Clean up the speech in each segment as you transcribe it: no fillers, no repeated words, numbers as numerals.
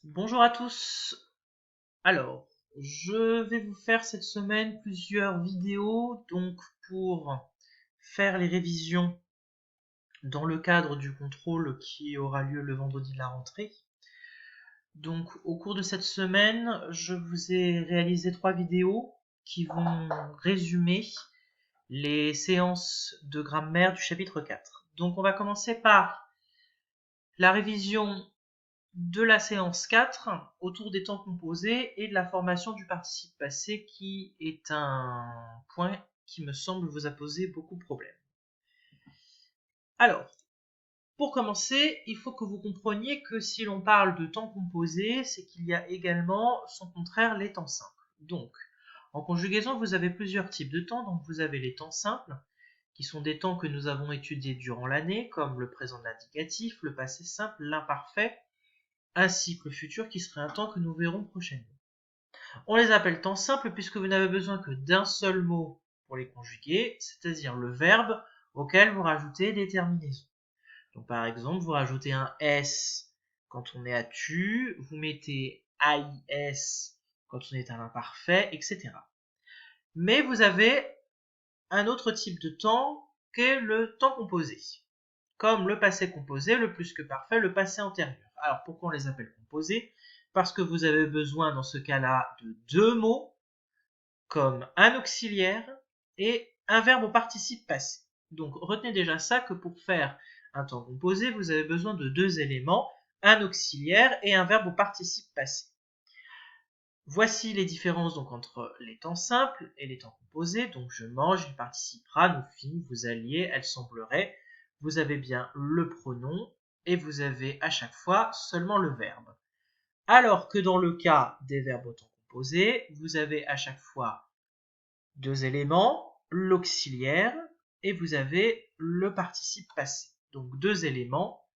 Bonjour à tous. Alors, je vais vous faire cette semaine plusieurs vidéos donc pour faire les révisions dans le cadre du contrôle qui aura lieu le vendredi de la rentrée. Donc, au cours de cette semaine, je vous ai réalisé 3 vidéos qui vont résumer les séances de grammaire du chapitre 4. Donc, on va commencer par la révision de la séance 4 autour des temps composés et de la formation du participe passé qui est un point qui me semble vous a posé beaucoup de problèmes. Alors, pour commencer, il faut que vous compreniez que si l'on parle de temps composé, c'est qu'il y a également son contraire, les temps simples. Donc, en conjugaison, vous avez plusieurs types de temps. Donc, vous avez les temps simples, qui sont des temps que nous avons étudiés durant l'année, comme le présent de l'indicatif, le passé simple, l'imparfait, ainsi que le futur qui serait un temps que nous verrons prochainement. On les appelle temps simples puisque vous n'avez besoin que d'un seul mot pour les conjuguer, c'est-à-dire le verbe auquel vous rajoutez des terminaisons. Donc par exemple, vous rajoutez un S quand on est à tu, vous mettez AIS quand on est à l'imparfait, etc. Mais vous avez un autre type de temps qu'est le temps composé, comme le passé composé, le plus que parfait, le passé antérieur. Alors pourquoi on les appelle composés? Parce que vous avez besoin dans ce cas-là de deux mots, comme un auxiliaire et un verbe au participe passé. Donc retenez déjà ça, que pour faire un temps composé, vous avez besoin de deux éléments, un auxiliaire et un verbe au participe passé. Voici les différences donc entre les temps simples et les temps composés. Donc je mange, il participera, nous fîmes, vous alliez, elle semblerait. Vous avez bien le pronom et vous avez à chaque fois seulement le verbe. Alors que dans le cas des verbes au temps composé, vous avez à chaque fois deux éléments, l'auxiliaire et vous avez le participe passé. Donc deux éléments.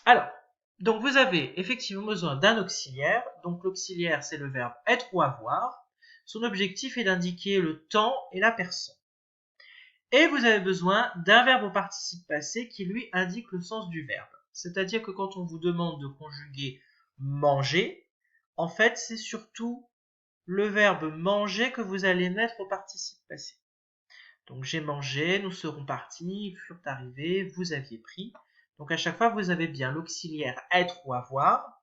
Alors, donc vous avez effectivement besoin d'un auxiliaire. Donc l'auxiliaire, c'est le verbe être ou avoir. Son objectif est d'indiquer le temps et la personne. Et vous avez besoin d'un verbe au participe passé qui lui indique le sens du verbe. C'est-à-dire que quand on vous demande de conjuguer manger, en fait c'est surtout le verbe manger que vous allez mettre au participe passé. Donc j'ai mangé, nous serons partis, ils furent arrivés, vous aviez pris. Donc à chaque fois, vous avez bien l'auxiliaire être ou avoir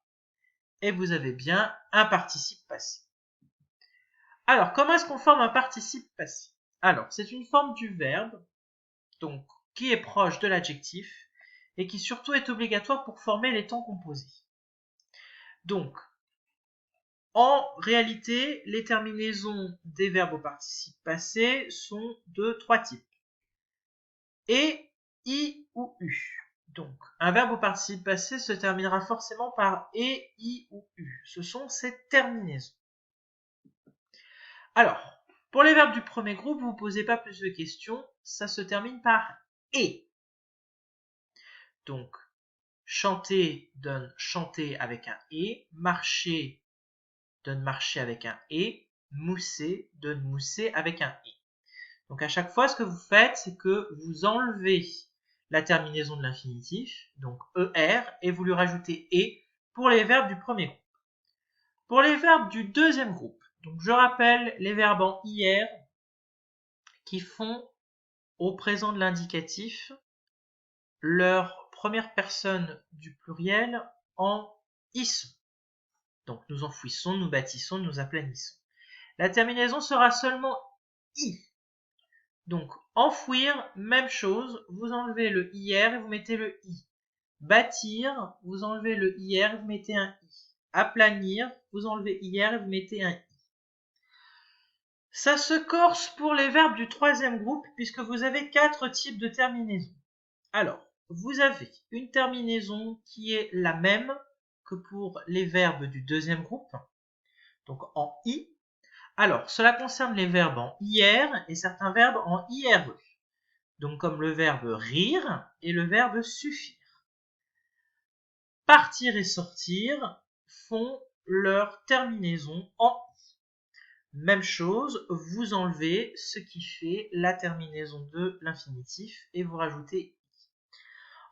et vous avez bien un participe passé. Alors, comment est-ce qu'on forme un participe passé? Alors, c'est une forme du verbe, donc qui est proche de l'adjectif et qui surtout est obligatoire pour former les temps composés. Donc, en réalité, les terminaisons des verbes au participe passé sont de trois types. Et, i ou u. Donc, un verbe au participe passé se terminera forcément par et, i ou u. Ce sont ces terminaisons. Alors, pour les verbes du premier groupe, vous ne vous posez pas plus de questions. Ça se termine par et. Donc, chanter donne chanter avec un et. Marcher donne marcher avec un et. Mousser donne mousser avec un et. Donc à chaque fois, ce que vous faites, c'est que vous enlevez la terminaison de l'infinitif, donc ER, et vous lui rajoutez E pour les verbes du premier groupe. Pour les verbes du deuxième groupe, donc je rappelle les verbes en IR qui font au présent de l'indicatif leur première personne du pluriel en issons. Donc nous enfouissons, nous bâtissons, nous aplanissons. La terminaison sera seulement I. Donc, enfouir, même chose, vous enlevez le IR et vous mettez le I. Bâtir, vous enlevez le IR et vous mettez un I. Aplanir, vous enlevez IR et vous mettez un I. Ça se corse pour les verbes du troisième groupe puisque vous avez 4 types de terminaisons. Alors, vous avez une terminaison qui est la même que pour les verbes du deuxième groupe, donc en I. Alors, cela concerne les verbes en IR et certains verbes en IRE. Donc comme le verbe rire et le verbe suffire. Partir et sortir font leur terminaison en i. Même chose, vous enlevez ce qui fait la terminaison de l'infinitif et vous rajoutez i.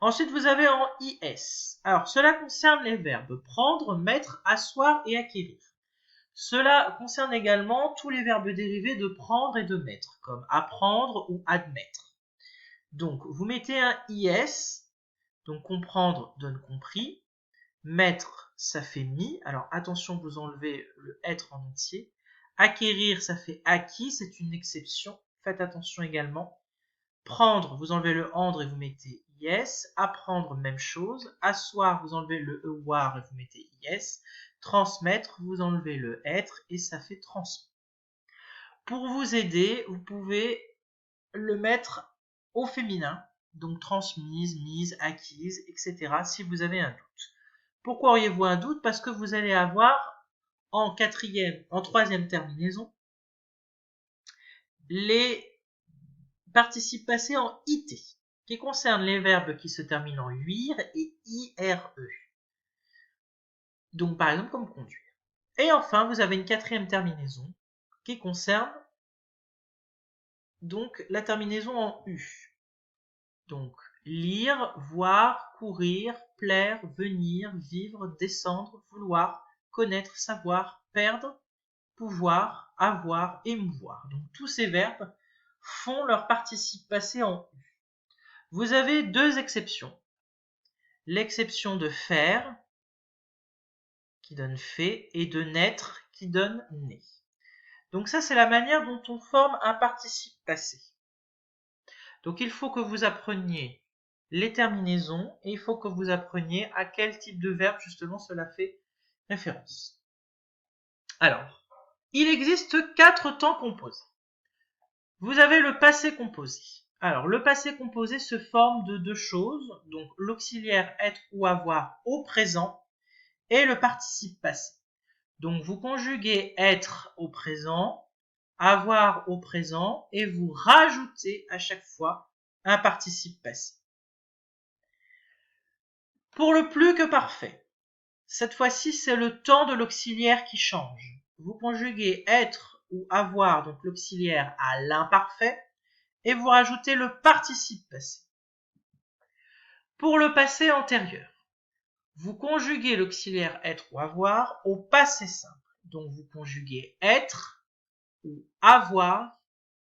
Ensuite, vous avez en IS. Alors, cela concerne les verbes prendre, mettre, asseoir et acquérir. Cela concerne également tous les verbes dérivés de prendre et de mettre, comme apprendre ou admettre. Donc, vous mettez un IS, donc comprendre donne compris, mettre, ça fait mis, alors attention, vous enlevez le être en entier, acquérir, ça fait acquis, c'est une exception, faites attention également. Prendre, vous enlevez le andre et vous mettez yes. Apprendre, même chose. Asseoir, vous enlevez le evoir et vous mettez yes. Transmettre, vous enlevez le être et ça fait transmis. Pour vous aider, vous pouvez le mettre au féminin, donc transmise, mise, acquise, etc. si vous avez un doute. Pourquoi auriez-vous un doute? Parce que vous allez avoir en troisième terminaison, les participes passés en IT, qui concernent les verbes qui se terminent en UIR et IRE. Donc, par exemple, comme conduire. Et enfin, vous avez une quatrième terminaison qui concerne donc la terminaison en U. Donc, lire, voir, courir, plaire, venir, vivre, descendre, vouloir, connaître, savoir, perdre, pouvoir, avoir, émouvoir. Donc, tous ces verbes font leur participe passé en U. Vous avez deux exceptions. L'exception de faire, qui donne fait, et de naître, qui donne né. Donc ça, c'est la manière dont on forme un participe passé. Donc il faut que vous appreniez les terminaisons, et il faut que vous appreniez à quel type de verbe, justement, cela fait référence. Alors, il existe 4 temps composés. Vous avez le passé composé. Alors, le passé composé se forme de deux choses, donc l'auxiliaire être ou avoir au présent et le participe passé. Donc, vous conjuguez être au présent, avoir au présent et vous rajoutez à chaque fois un participe passé. Pour le plus que parfait, cette fois-ci, c'est le temps de l'auxiliaire qui change. Vous conjuguez être ou avoir, donc l'auxiliaire, à l'imparfait et vous rajoutez le participe passé. Pour le passé antérieur, vous conjuguez l'auxiliaire être ou avoir au passé simple. Donc vous conjuguez être ou avoir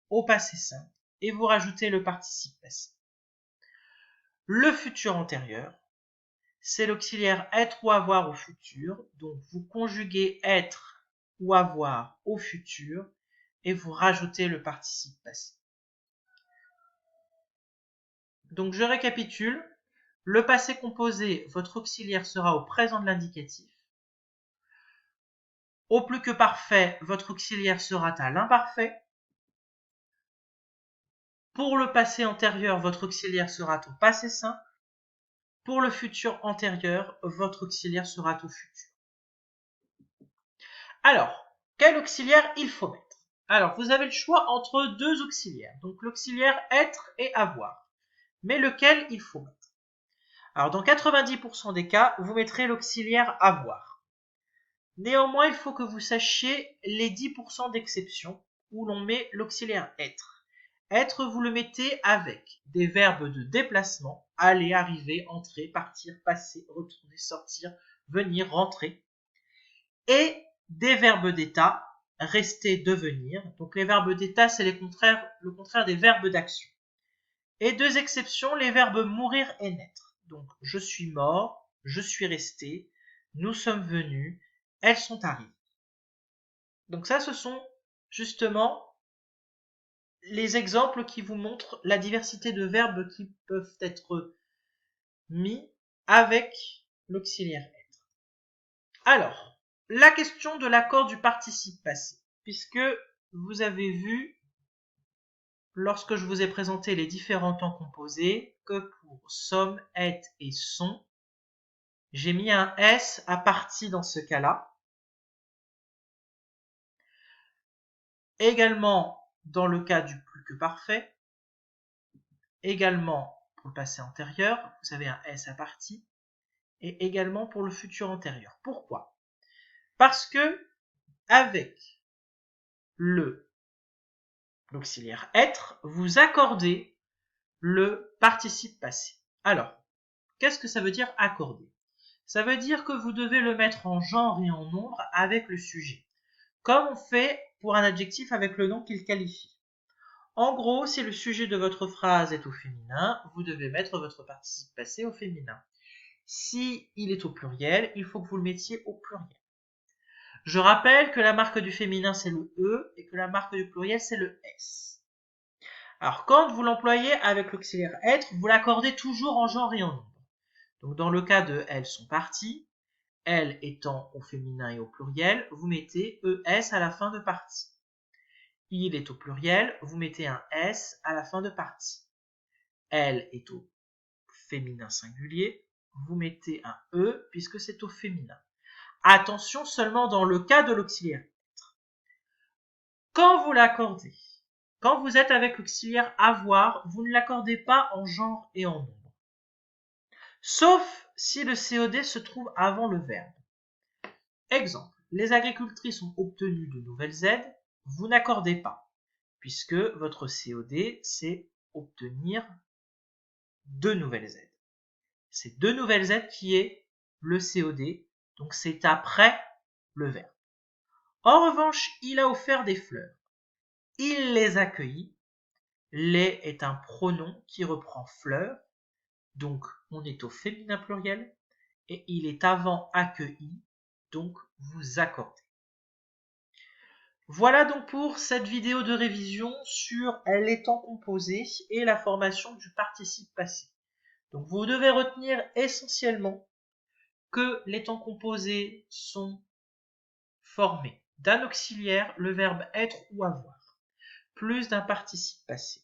au passé simple et vous rajoutez le participe passé. Le futur antérieur, c'est l'auxiliaire être ou avoir au futur. Donc vous conjuguez être ou avoir au futur et vous rajoutez le participe passé. Donc je récapitule. Le passé composé, votre auxiliaire sera au présent de l'indicatif. Au plus que parfait, votre auxiliaire sera à l'imparfait. Pour le passé antérieur, votre auxiliaire sera au passé simple. Pour le futur antérieur, votre auxiliaire sera au futur. Alors, quel auxiliaire il faut mettre? Alors, vous avez le choix entre deux auxiliaires. Donc, l'auxiliaire être et avoir. Mais lequel il faut mettre? Alors, dans 90% des cas, vous mettrez l'auxiliaire avoir. Néanmoins, il faut que vous sachiez les 10% d'exception où l'on met l'auxiliaire être. Être, vous le mettez avec des verbes de déplacement, aller, arriver, entrer, partir, passer, retourner, sortir, venir, rentrer. Et des verbes d'état, rester, devenir. Donc les verbes d'état, c'est le contraire des verbes d'action. Et deux exceptions, les verbes mourir et naître. Donc je suis mort, je suis resté, nous sommes venus, elles sont arrivées. Donc ça, ce sont justement les exemples qui vous montrent la diversité de verbes qui peuvent être mis avec l'auxiliaire être. Alors, la question de l'accord du participe passé, puisque vous avez vu, lorsque je vous ai présenté les différents temps composés, que pour sommes, être et sont, j'ai mis un S à partie dans ce cas-là. Également, dans le cas du plus que parfait, également pour le passé antérieur, vous avez un S à partie, et également pour le futur antérieur. Pourquoi? Parce que avec l'auxiliaire être, vous accordez le participe passé. Alors, qu'est-ce que ça veut dire accorder? Ça veut dire que vous devez le mettre en genre et en nombre avec le sujet, comme on fait pour un adjectif avec le nom qu'il qualifie. En gros, si le sujet de votre phrase est au féminin, vous devez mettre votre participe passé au féminin. Si il est au pluriel, il faut que vous le mettiez au pluriel. Je rappelle que la marque du féminin c'est le E et que la marque du pluriel c'est le S. Alors quand vous l'employez avec l'auxiliaire être, vous l'accordez toujours en genre et en nombre. Donc dans le cas de elles sont parties, elles étant au féminin et au pluriel, vous mettez ES à la fin de partie. Il est au pluriel, vous mettez un S à la fin de partie. Elle est au féminin singulier, vous mettez un E puisque c'est au féminin. Attention seulement dans le cas de l'auxiliaire être. Quand vous l'accordez, quand vous êtes avec l'auxiliaire avoir, vous ne l'accordez pas en genre et en nombre. Sauf si le COD se trouve avant le verbe. Exemple, les agricultrices ont obtenu de nouvelles aides, vous n'accordez pas, puisque votre COD, c'est obtenir de nouvelles aides. C'est de nouvelles aides qui est le COD, donc c'est après le verbe. En revanche, il a offert des fleurs. Il les accueillit. Les est un pronom qui reprend fleurs, donc on est au féminin pluriel, et il est avant accueilli, donc vous accordez. Voilà donc pour cette vidéo de révision sur les temps composés et la formation du participe passé. Donc vous devez retenir essentiellement que les temps composés sont formés d'un auxiliaire, le verbe être ou avoir, plus d'un participe passé.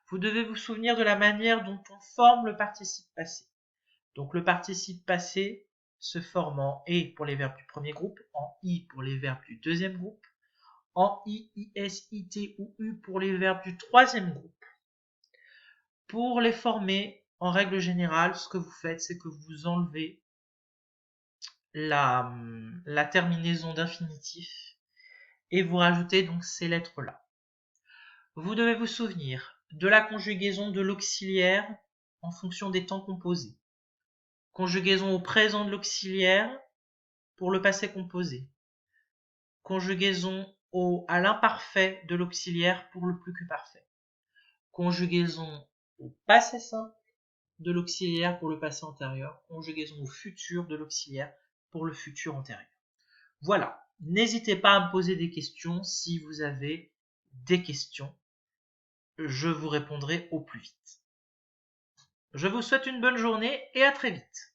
Vous devez vous souvenir de la manière dont on forme le participe passé. Donc le participe passé se forme en et pour les verbes du premier groupe, en i pour les verbes du deuxième groupe, en i, is, it ou u pour les verbes du troisième groupe. Pour les former, en règle générale, ce que vous faites, c'est que vous enlevez la terminaison d'infinitif et vous rajoutez donc ces lettres-là. Vous devez vous souvenir de la conjugaison de l'auxiliaire en fonction des temps composés. Conjugaison au présent de l'auxiliaire pour le passé composé. Conjugaison à l'imparfait de l'auxiliaire pour le plus que parfait. Conjugaison au passé simple de l'auxiliaire pour le passé antérieur. Conjugaison au futur de l'auxiliaire pour le futur antérieur. Voilà. N'hésitez pas à me poser des questions si vous avez des questions. Je vous répondrai au plus vite. Je vous souhaite une bonne journée et à très vite.